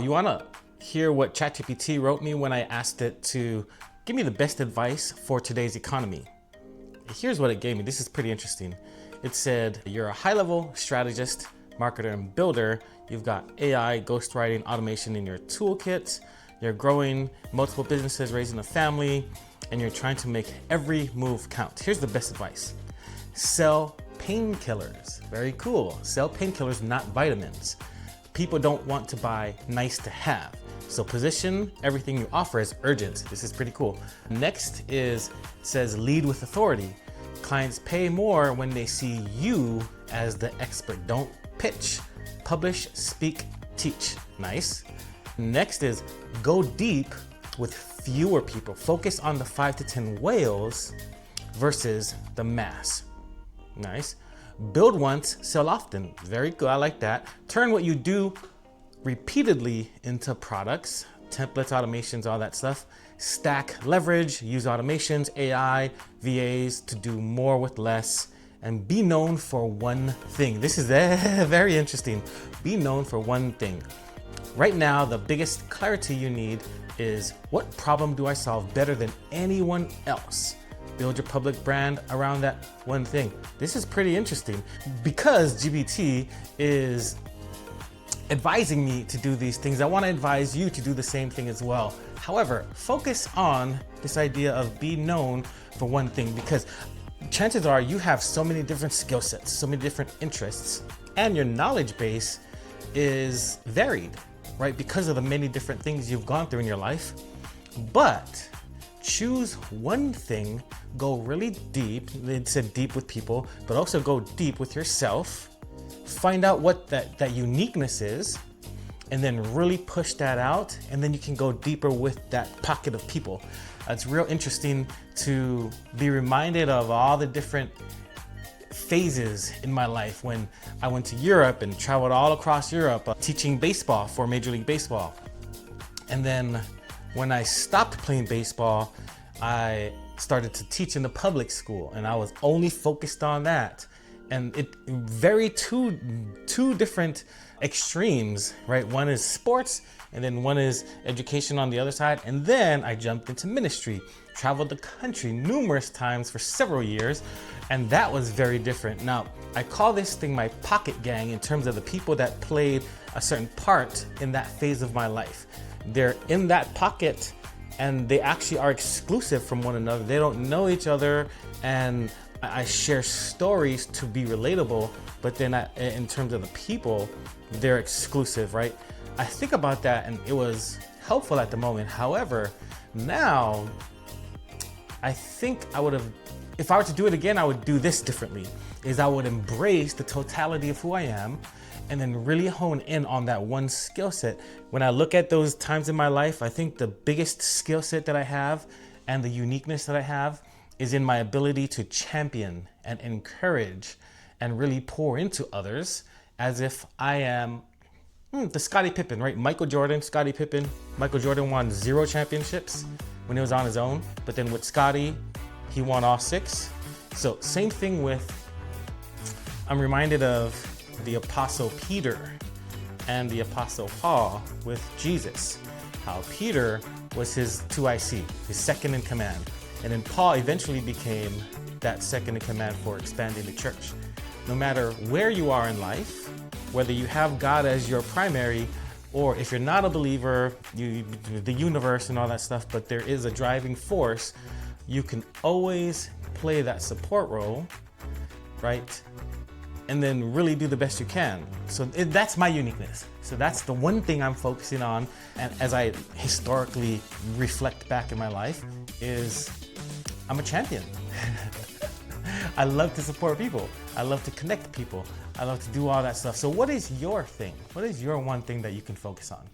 You wanna hear what ChatGPT wrote me when I asked it to give me the best advice for today's economy? Here's what it gave me. This is pretty interesting. It said, you're a high-level strategist, marketer, and builder. You've got AI, ghostwriting, automation in your toolkit. You're growing multiple businesses, raising a family, and you're trying to make every move count. Here's the best advice. Sell painkillers. Very cool. Sell painkillers, not vitamins. People don't want to buy nice to have. So position everything you offer as urgent. This is pretty cool. Next says lead with authority. Clients pay more when they see you as the expert. Don't pitch, publish, speak, teach. Nice. Next is go deep with fewer people. Focus on the 5 to 10 whales versus the mass. Nice. Build once, sell often. Very good, I like that. Turn what you do repeatedly into products, templates, automations, all that stuff. Stack, leverage, use automations, AI, VAs to do more with less, and be known for one thing. This is very interesting. Be known for one thing. Right now, the biggest clarity you need is what problem do I solve better than anyone else? Build your public brand around that one thing. This is pretty interesting because GPT is advising me to do these things. I want to advise you to do the same thing as well. However, focus on this idea of be known for one thing, because chances are you have so many different skill sets, so many different interests, and your knowledge base is varied, right? Because of the many different things you've gone through in your life. But choose one thing, go really deep. It said deep with people, but also go deep with yourself. Find out what that uniqueness is, and then really push that out. And then you can go deeper with that pocket of people. It's real interesting to be reminded of all the different phases in my life when I went to Europe and traveled all across Europe teaching baseball for Major League Baseball. And then when I stopped playing baseball, I started to teach in the public school, and I was only focused on that. And it two different extremes, right? One is sports, and then one is education on the other side. And then I jumped into ministry, traveled the country numerous times for several years, and that was very different. Now, I call this thing my pocket gang in terms of the people that played a certain part in that phase of my life. They're in that pocket, and they actually are exclusive from one another. They don't know each other, and I share stories to be relatable, but then in terms of the people, they're exclusive, right? I think about that, and it was helpful at the moment. However, now, I think I would have, if I were to do it again, I would do this differently, is I would embrace the totality of who I am, and then really hone in on that one skill set. When I look at those times in my life, I think the biggest skill set that I have and the uniqueness that I have is in my ability to champion and encourage and really pour into others as if I am the Scottie Pippen, right? Michael Jordan, Scottie Pippen. Michael Jordan won 0 championships when he was on his own, but then with Scottie, he won all 6. So same thing with, I'm reminded of the Apostle Peter and the Apostle Paul with Jesus. How Peter was his 2IC, his second in command. And then Paul eventually became that second in command for expanding the church. No matter where you are in life, whether you have God as your primary, or if you're not a believer, the universe and all that stuff, but there is a driving force, you can always play that support role, right? And then really do the best you can. So that's my uniqueness. So that's the one thing I'm focusing on. And as I historically reflect back in my life is I'm a champion. I love to support people. I love to connect people. I love to do all that stuff. So what is your thing? What is your one thing that you can focus on?